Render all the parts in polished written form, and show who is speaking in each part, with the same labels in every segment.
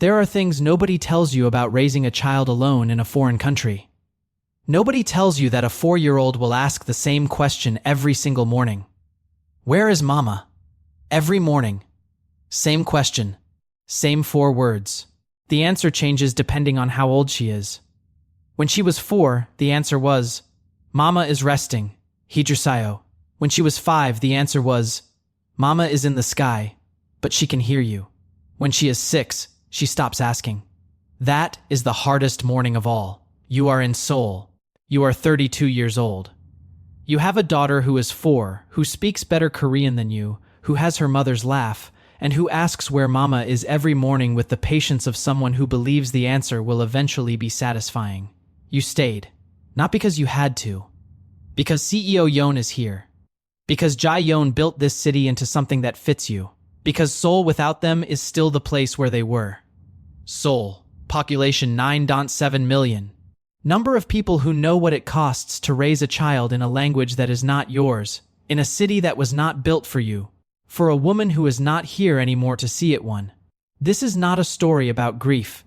Speaker 1: There are things nobody tells you about raising a child alone in a foreign country. Nobody tells you that a 4-year-old will ask the same question every single morning. Where is Mama? Every morning. Same question. Same 4 words. The answer changes depending on how old she is. When she was 4, the answer was, Mama is resting, Hijirsayo. When she was 5, the answer was, Mama is in the sky, but she can hear you. When she is 6, she stops asking. That is the hardest morning of all. You are in Seoul. You are 32 years old. You have a daughter who is 4, who speaks better Korean than you, who has her mother's laugh, and who asks where Mama is every morning with the patience of someone who believes the answer will eventually be satisfying. You stayed. Not because you had to. Because Seo-yeon is here. Because Ji-yeon built this city into something that fits you. Because Seoul without them is still the place where they were. Seoul, population 9.7 million. Number of people who know what it costs to raise a child in a language that is not yours, in a city that was not built for you, for a woman who is not here anymore to see it one. This is not a story about grief.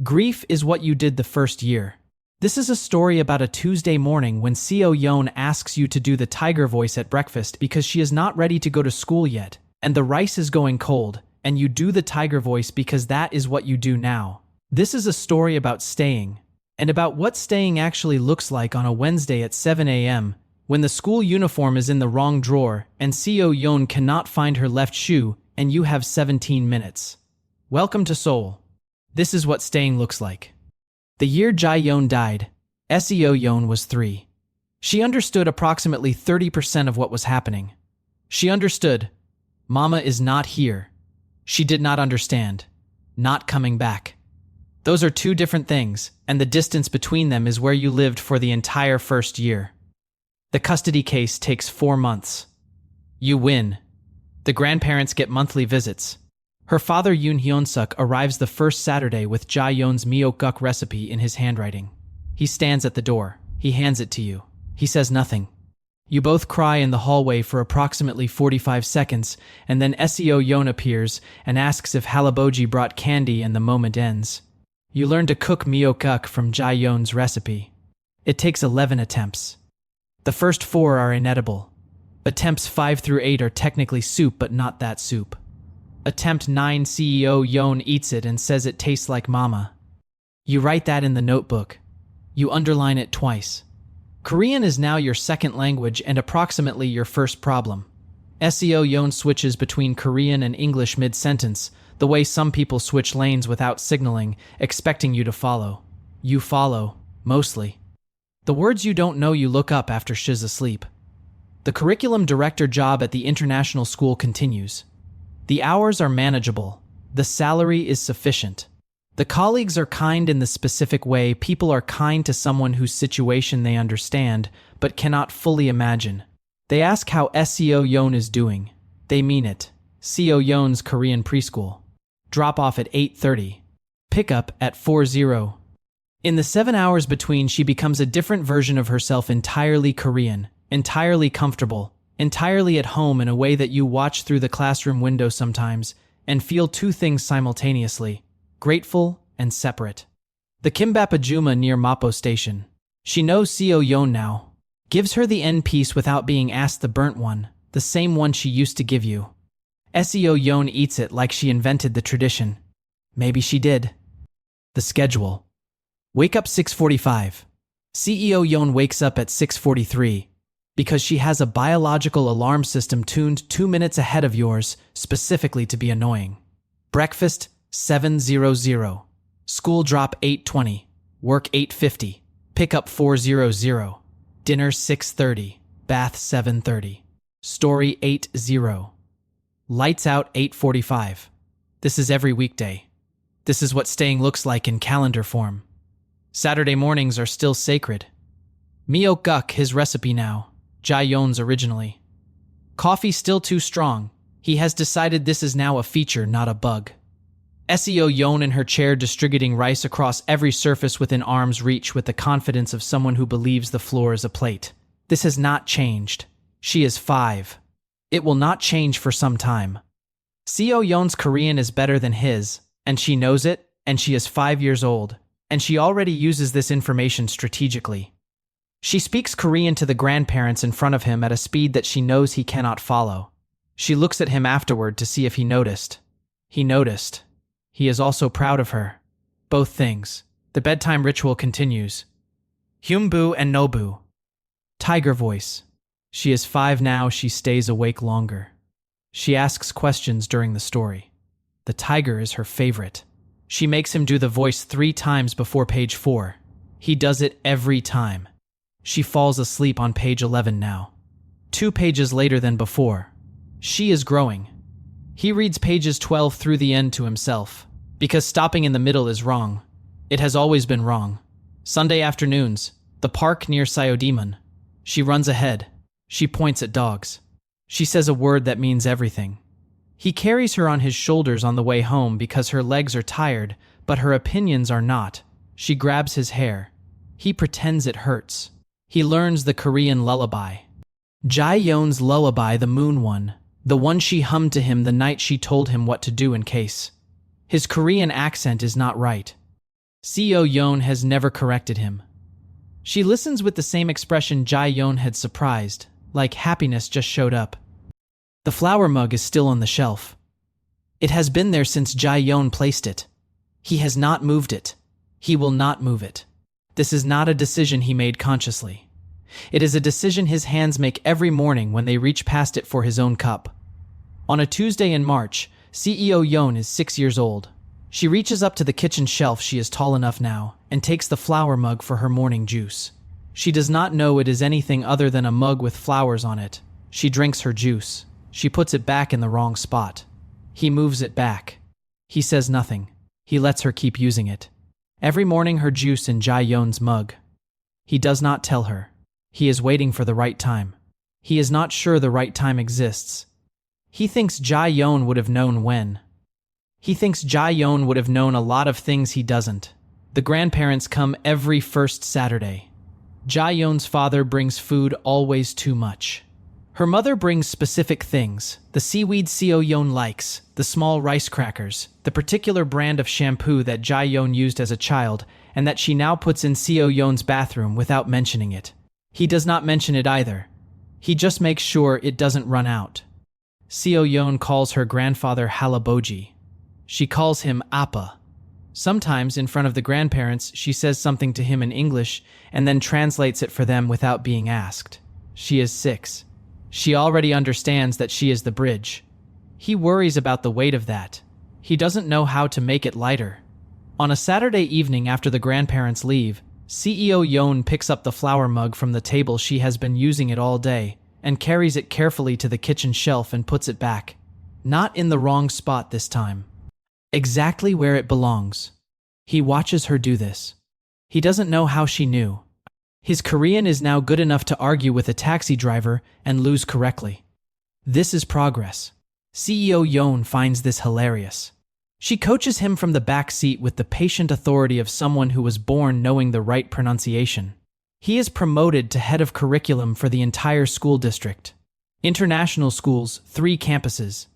Speaker 1: Grief is what you did the first year. This is a story about a Tuesday morning when Seo-yeon asks you to do the tiger voice at breakfast because she is not ready to go to school yet, and the rice is going cold, and you do the tiger voice because that is what you do now. This is a story about staying, and about what staying actually looks like on a Wednesday at 7 a.m., when the school uniform is in the wrong drawer and Seo-yeon cannot find her left shoe and you have 17 minutes. Welcome to Seoul. This is what staying looks like. The year Ji-yeon died, Seo-yeon was 3. She understood approximately 30% of what was happening. She understood, Mama is not here. She did not understand, not coming back. Those are 2 different things, and the distance between them is where you lived for the entire first year. The custody case takes 4 months. You win. The grandparents get monthly visits. Her father Yoon Hyun-suk arrives the first Saturday with Ji-yeon's miyeokguk recipe in his handwriting. He stands at the door. He hands it to you. He says nothing. You both cry in the hallway for approximately 45 seconds, and then Seo-yeon appears and asks if Halaboji brought candy, and the moment ends. You learn to cook miyeokguk from Ji-yeon's recipe. It takes 11 attempts. The first 4 are inedible. Attempts 5 through 8 are technically soup, but not that soup. Attempt 9, Seo-yeon eats it and says it tastes like Mama. You write that in the notebook. You underline it twice. Korean is now your second language and approximately your first problem. Seo-yeon switches between Korean and English mid-sentence, the way some people switch lanes without signaling, expecting you to follow. You follow, mostly. The words you don't know you look up after she's asleep. The curriculum director job at the international school continues. The hours are manageable. The salary is sufficient. The colleagues are kind in the specific way people are kind to someone whose situation they understand, but cannot fully imagine. They ask how Seo-yeon is doing. They mean it. Seo-yeon's Korean preschool. Drop off at 8:30. Pick up at 4:00. In the 7 hours between, she becomes a different version of herself, entirely Korean, entirely comfortable, entirely at home, in a way that you watch through the classroom window sometimes and feel 2 things simultaneously, grateful and separate. The kimbap ajuma near Mapo Station. She knows Seo-yeon now. Gives her the end piece without being asked the burnt one, the same one she used to give you. Seo-yeon eats it like she invented the tradition. Maybe she did. The schedule. Wake up 6:45. Seo-yeon wakes up at 6:43 because she has a biological alarm system tuned 2 minutes ahead of yours, specifically to be annoying. Breakfast 7:00. School drop 8:20. Work 8:50. Pick up 4:00. Dinner 6:30. Bath 7:30. Story 8:0. Lights out 8:45. This is every weekday. This is what staying looks like in calendar form. Saturday mornings are still sacred. Miyeokguk, his recipe now. Ji-yeon's originally. Coffee still too strong. He has decided this is now a feature, not a bug. Seo-yeon in her chair distributing rice across every surface within arm's reach with the confidence of someone who believes the floor is a plate. This has not changed. She is 5. It will not change for some time. Seo-yeon's Korean is better than his, and she knows it, and she is 5 years old, and she already uses this information strategically. She speaks Korean to the grandparents in front of him at a speed that she knows he cannot follow. She looks at him afterward to see if he noticed. He noticed. He is also proud of her. Both things. The bedtime ritual continues. Hyunbu and Nobu. Tiger voice. She is 5 now, she stays awake longer. She asks questions during the story. The tiger is her favorite. She makes him do the voice 3 times before page 4. He does it every time. She falls asleep on page 11 now. 2 pages later than before. She is growing. He reads pages 12 through the end to himself, because stopping in the middle is wrong. It has always been wrong. Sunday afternoons, the park near Seo-yeon. She runs ahead. She points at dogs. She says a word that means everything. He carries her on his shoulders on the way home because her legs are tired, but her opinions are not. She grabs his hair. He pretends it hurts. He learns the Korean lullaby. Ji-yeon's lullaby, the moon one, the one she hummed to him the night she told him what to do in case. His Korean accent is not right. Seo-yeon has never corrected him. She listens with the same expression Ji-yeon had surprised, like happiness just showed up. The flower mug is still on the shelf. It has been there since Ji-yeon placed it. He has not moved it. He will not move it. This is not a decision he made consciously. It is a decision his hands make every morning when they reach past it for his own cup. On a Tuesday in March, Seo-yeon is 6 years old. She reaches up to the kitchen shelf, she is tall enough now, and takes the flower mug for her morning juice. She does not know it is anything other than a mug with flowers on it. She drinks her juice. She puts it back in the wrong spot. He moves it back. He says nothing. He lets her keep using it. Every morning her juice in Ji-yeon's mug. He does not tell her. He is waiting for the right time. He is not sure the right time exists. He thinks Ji-yeon would have known when. He thinks Ji-yeon would have known a lot of things he doesn't. The grandparents come every first Saturday. Ji-yeon's father brings food always too much. Her mother brings specific things, the seaweed Seo-yeon likes, the small rice crackers, the particular brand of shampoo that Ji-yeon used as a child and that she now puts in Seo-yeon's bathroom without mentioning it. He does not mention it either. He just makes sure it doesn't run out. Seo-yeon calls her grandfather Halaboji. She calls him Appa. Sometimes, in front of the grandparents, she says something to him in English and then translates it for them without being asked. She is 6. She already understands that she is the bridge. He worries about the weight of that. He doesn't know how to make it lighter. On a Saturday evening after the grandparents leave, Seo-yeon picks up the flower mug from the table. She has been using it all day and carries it carefully to the kitchen shelf and puts it back. Not in the wrong spot this time. Exactly where it belongs. He watches her do this. He doesn't know how she knew. His Korean is now good enough to argue with a taxi driver and lose correctly. This is progress. Seo-yeon finds this hilarious. She coaches him from the back seat with the patient authority of someone who was born knowing the right pronunciation. He is promoted to head of curriculum for the entire school district. International schools, 3 campuses.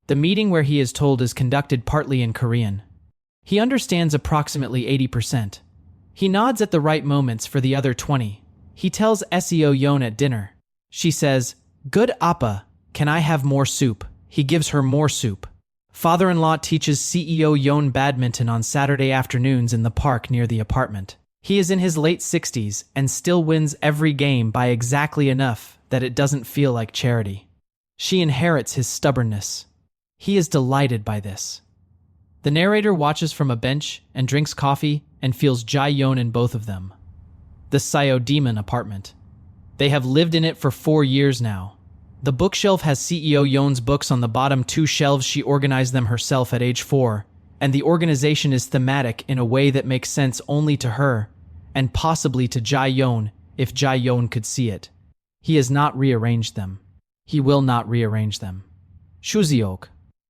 Speaker 1: The meeting where he is told is conducted partly in Korean. He understands approximately 80%. He nods at the right moments for the other 20. He tells Seo-yeon at dinner. She says, "Good Appa, can I have more soup?" He gives her more soup. Father-in-law teaches Seo-yeon badminton on Saturday afternoons in the park near the apartment. He is in his late 60s and still wins every game by exactly enough that it doesn't feel like charity. She inherits his stubbornness. He is delighted by this. The narrator watches from a bench and drinks coffee and feels Ji-yeon in both of them. The Seo-yeon apartment. They have lived in it for 4 years now. The bookshelf has Seo-yeon's books on the bottom 2 shelves. She organized them herself at age 4, and the organization is thematic in a way that makes sense only to her, and possibly to Ji-yeon if Ji-yeon could see it. He has not rearranged them. He will not rearrange them. Shuseok.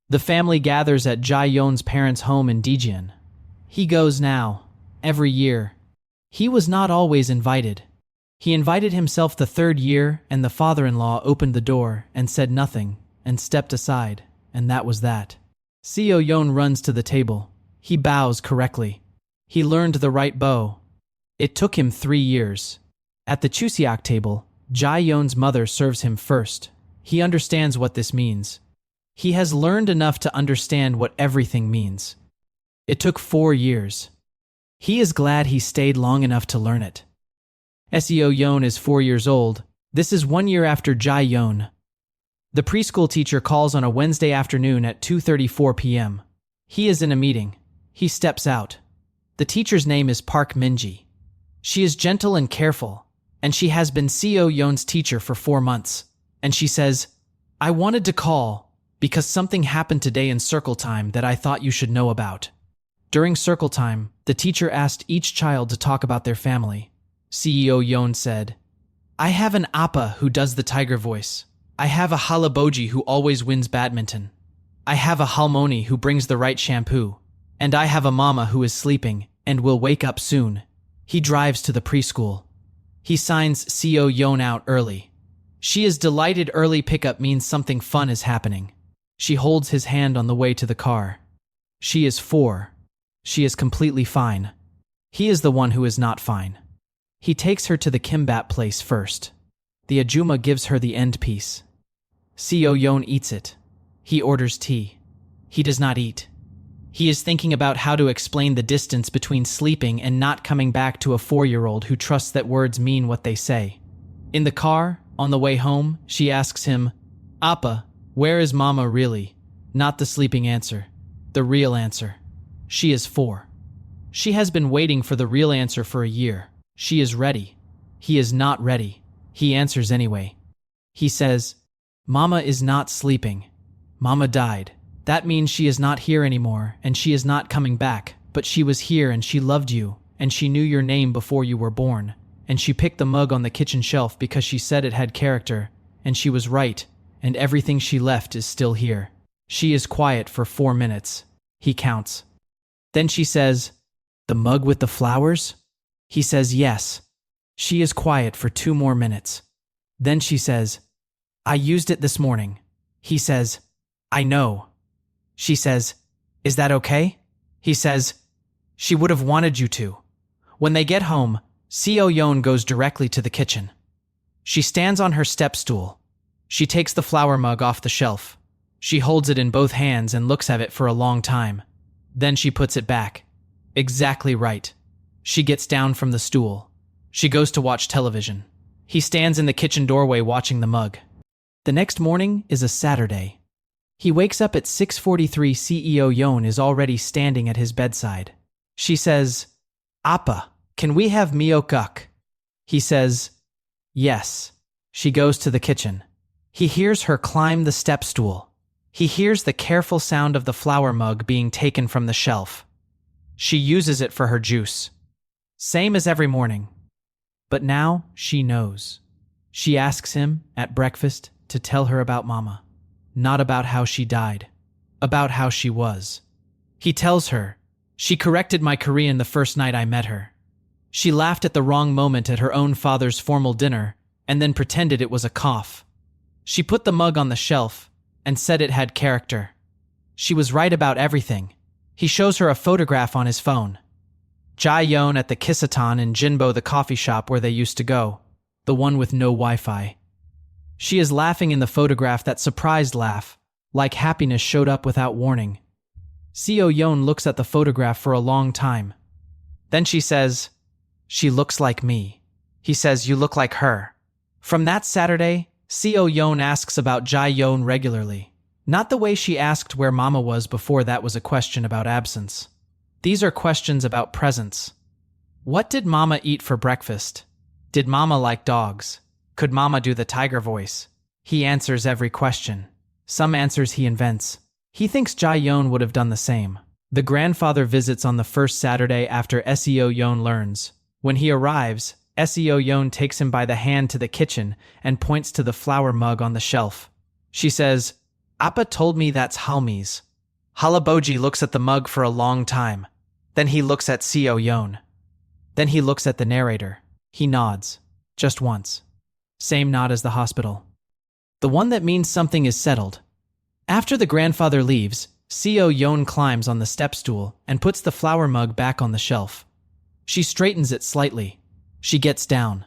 Speaker 1: The family gathers at Ji-yeon's parents' home in Ji-yeon. He goes now, every year. He was not always invited. He invited himself the 3rd year, and the father-in-law opened the door and said nothing and stepped aside, and that was that. Seo-yeon runs to the table. He bows correctly. He learned the right bow. It took him 3 years. At the Chuseok table, Ji-yeon's mother serves him first. He understands what this means. He has learned enough to understand what everything means. It took 4 years. He is glad he stayed long enough to learn it. Seo-yeon is 4 years old. This is 1 year after Ji-yeon. The preschool teacher calls on a Wednesday afternoon at 2:34 p.m. He is in a meeting. He steps out. The teacher's name is Park Minji. She is gentle and careful, and she has been Seo-yeon's teacher for 4 months. And she says, "I wanted to call because something happened today in circle time that I thought you should know about." During circle time, the teacher asked each child to talk about their family. Seo-yeon said, "I have an appa who does the tiger voice. I have a halaboji who always wins badminton. I have a halmoni who brings the right shampoo. And I have a mama who is sleeping and will wake up soon." He drives to the preschool. He signs Seo-yeon out early. She is delighted early pickup means something fun is happening. She holds his hand on the way to the car. She is 4. She is completely fine. He is the one who is not fine. He takes her to the kimbap place first. The ajumma gives her the end piece. Seo-yeon eats it. He orders tea. He does not eat. He is thinking about how to explain the distance between sleeping and not coming back to a 4-year-old who trusts that words mean what they say. In the car, on the way home, she asks him, "Appa, where is Mama really?" Not the sleeping answer. The real answer. She is 4. She has been waiting for the real answer for a year. She is ready. He is not ready. He answers anyway. He says, "Mama is not sleeping. Mama died. That means she is not here anymore, and she is not coming back, but she was here and she loved you, and she knew your name before you were born, and she picked the mug on the kitchen shelf because she said it had character, and she was right, and everything she left is still here." She is quiet for 4 minutes. He counts. Then she says, "The mug with the flowers?" He says yes. She is quiet for 2 more minutes. Then she says, "I used it this morning." He says, "I know." She says, "Is that okay?" He says, "She would have wanted you to." When they get home, Seo-yeon goes directly to the kitchen. She stands on her step stool. She takes the flower mug off the shelf. She holds it in both hands and looks at it for a long time. Then she puts it back. Exactly right. She gets down from the stool. She goes to watch television. He stands in the kitchen doorway watching the mug. The next morning is a Saturday. He wakes up at 6:43. Seo-yeon is already standing at his bedside. She says, "Appa, can we have miokguk?" He says, "Yes." She goes to the kitchen. He hears her climb the step stool. He hears the careful sound of the flower mug being taken from the shelf. She uses it for her juice. Same as every morning. But now she knows. She asks him, at breakfast, to tell her about Mama. Not about how she died. About how she was. He tells her, "She corrected my Korean the first night I met her. She laughed at the wrong moment at her own father's formal dinner and then pretended it was a cough. She put the mug on the shelf and said it had character. She was right about everything." He shows her a photograph on his phone. Ji-yeon at the Kisatan in Jinbo, the coffee shop where they used to go. The one with no Wi-Fi. She is laughing in the photograph, that surprised laugh, like happiness showed up without warning. Seo-yeon looks at the photograph for a long time. Then she says, "She looks like me." He says, "You look like her." From that Saturday, Seo-yeon asks about Ji-yeon regularly. Not the way she asked where Mama was before. That was a question about absence. These are questions about presence. What did Mama eat for breakfast? Did Mama like dogs? Could Mama do the tiger voice? He answers every question. Some answers he invents. He thinks Ji-yeon would have done the same. The grandfather visits on the first Saturday after Seo-yeon learns. When he arrives, Seo-yeon takes him by the hand to the kitchen and points to the flower mug on the shelf. She says, "Appa told me that's Halmi's." Halaboji looks at the mug for a long time. Then he looks at Seo-yeon. Then he looks at the narrator. He nods. Just once. Same nod as the hospital. The one that means something is settled. After the grandfather leaves, Seo-yeon climbs on the step stool and puts the flower mug back on the shelf. She straightens it slightly. She gets down.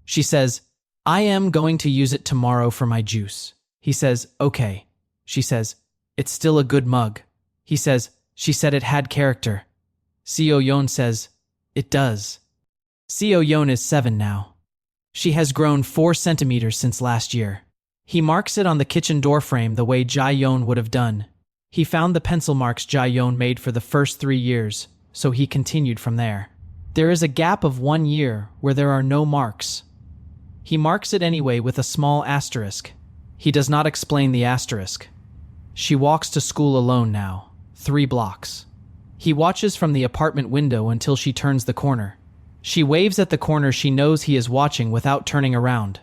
Speaker 1: She says, I am going to use it tomorrow for my juice. He says, okay. She says, it's still a good mug. He says, she said it had character. Seo-yeon says, it does. Seo-yeon is 7 now. She has grown 4 centimeters since last year. He marks it on the kitchen doorframe the way Ji-yeon would have done. He found the pencil marks Ji-yeon made for the first 3 years, so he continued from there. There is a gap of 1 year where there are no marks. He marks it anyway with a small asterisk. He does not explain the asterisk. She walks to school alone now, 3 blocks. He watches from the apartment window until she turns the corner. She waves at the corner she knows he is watching without turning around.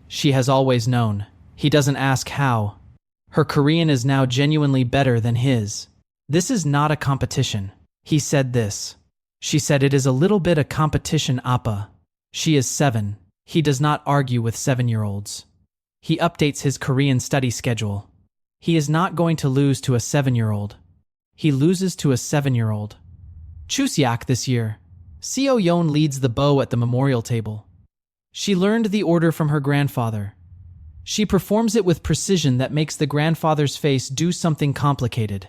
Speaker 1: She has always known. He doesn't ask how. Her Korean is now genuinely better than his. This is not a competition. He said this. She said it is a little bit a competition, Appa. She is 7. He does not argue with 7-year-olds. He updates his Korean study schedule. He is not going to lose to a 7-year-old. He loses to a 7-year-old. Chuseok this year. Seo-yeon leads the bow at the memorial table. She learned the order from her grandfather. She performs it with precision that makes the grandfather's face do something complicated.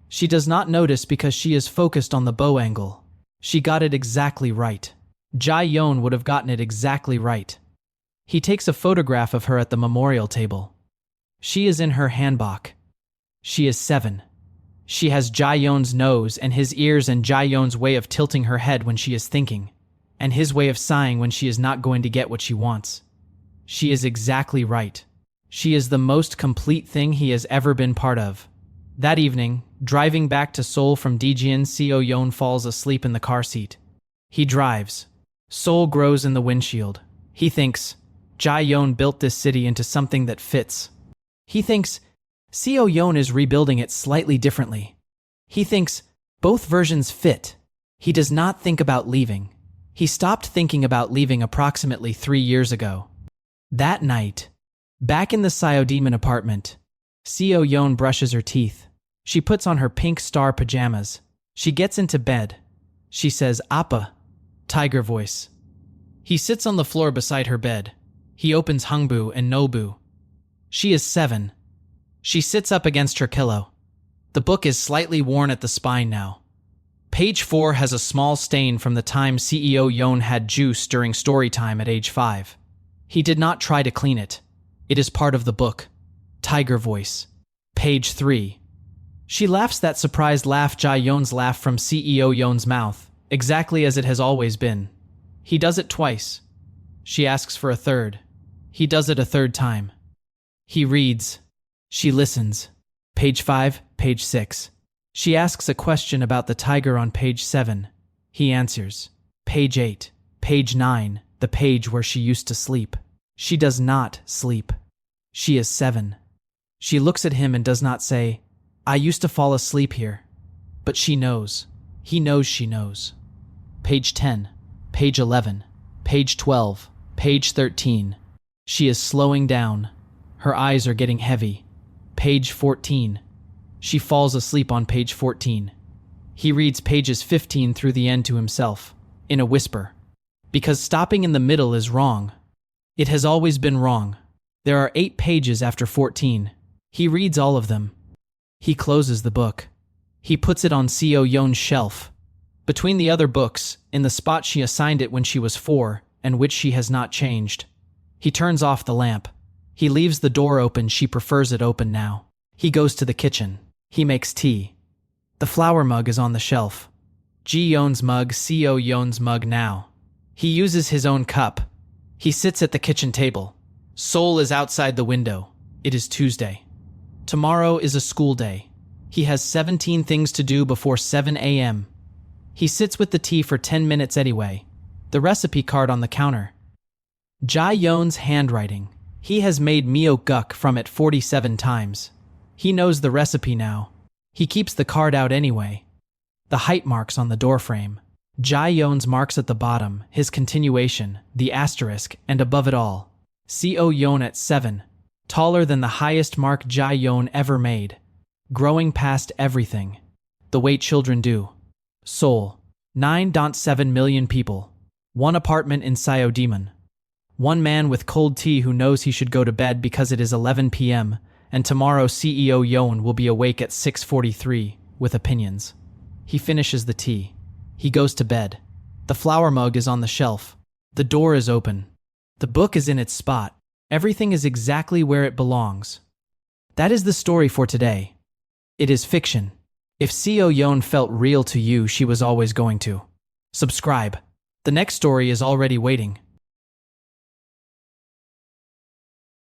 Speaker 1: She does not notice because she is focused on the bow angle. She got it exactly right. Ji-yeon would have gotten it exactly right. He takes a photograph of her at the memorial table. She is in her hanbok. She is 7. She has Ji-yeon's nose and his ears and Ji-yeon's way of tilting her head when she is thinking, and his way of sighing when she is not going to get what she wants. She is exactly right. She is the most complete thing he has ever been part of. That evening, driving back to Seoul from Ji-yeon, Seo-yeon falls asleep in the car seat. He drives. Seoul grows in the windshield. He thinks, Ji-yeon built this city into something that fits. He thinks, Seo-yeon is rebuilding it slightly differently. He thinks, both versions fit. He does not think about leaving. He stopped thinking about leaving approximately 3 years ago. That night, back in the Seo-yeon apartment, Seo-yeon brushes her teeth. She puts on her pink star pajamas. She gets into bed. She says, Appa, tiger voice. He sits on the floor beside her bed. He opens Hungbu and Nobu. She is 7. She sits up against her pillow. The book is slightly worn at the spine now. Page 4 has a small stain from the time Seo-yeon had juice during story time at age 5. He did not try to clean it. It is part of the book. Tiger voice. Page 3. She laughs that surprised laugh, Ji-yeon's laugh from Seo-yeon's mouth, exactly as it has always been. He does it twice. She asks for a third. He does it a third time. He reads. She listens. Page 5, page 6. She asks a question about the tiger on page 7. He answers. Page 8, page 9, the page where she used to sleep. She does not sleep. She is 7. She looks at him and does not say, I used to fall asleep here. But she knows. He knows she knows. Page 10, page 11, page 12, page 13. She is slowing down. Her eyes are getting heavy. Page 14. She falls asleep on page 14. He reads pages 15 through the end to himself, in a whisper. Because stopping in the middle is wrong. It has always been wrong. There are 8 pages after 14. He reads all of them. He closes the book. He puts it on Seo-yeon's shelf, between the other books, in the spot she assigned it when she was 4, and which she has not changed. He turns off the lamp. He leaves the door open. She prefers it open now. He goes to the kitchen. He makes tea. The flower mug is on the shelf. Ji-yeon's mug, Seo-yeon's mug now. He uses his own cup. He sits at the kitchen table. Seoul is outside the window. It is Tuesday. Tomorrow is a school day. He has 17 things to do before 7 a.m. He sits with the tea for 10 minutes anyway. The recipe card on the counter. Ji-yeon's handwriting. He has made myeok-guk from it 47 times. He knows the recipe now. He keeps the card out anyway. The height marks on the doorframe. Ji-yeon's marks at the bottom, his continuation, the asterisk, and above it all. Seo-yeon at 7. Taller than the highest mark Ji-yeon ever made. Growing past everything. The way children do. Seoul. 9.7 million people. One apartment in Seo-yeon. One man with cold tea who knows he should go to bed because it is 11 p.m., and tomorrow Seo-yeon will be awake at 6:43 with opinions. He finishes the tea. He goes to bed. The flower mug is on the shelf. The door is open. The book is in its spot. Everything is exactly where it belongs. That is the story for today. It is fiction. If Seo-yeon felt real to you, she was always going to. Subscribe. The next story is already waiting.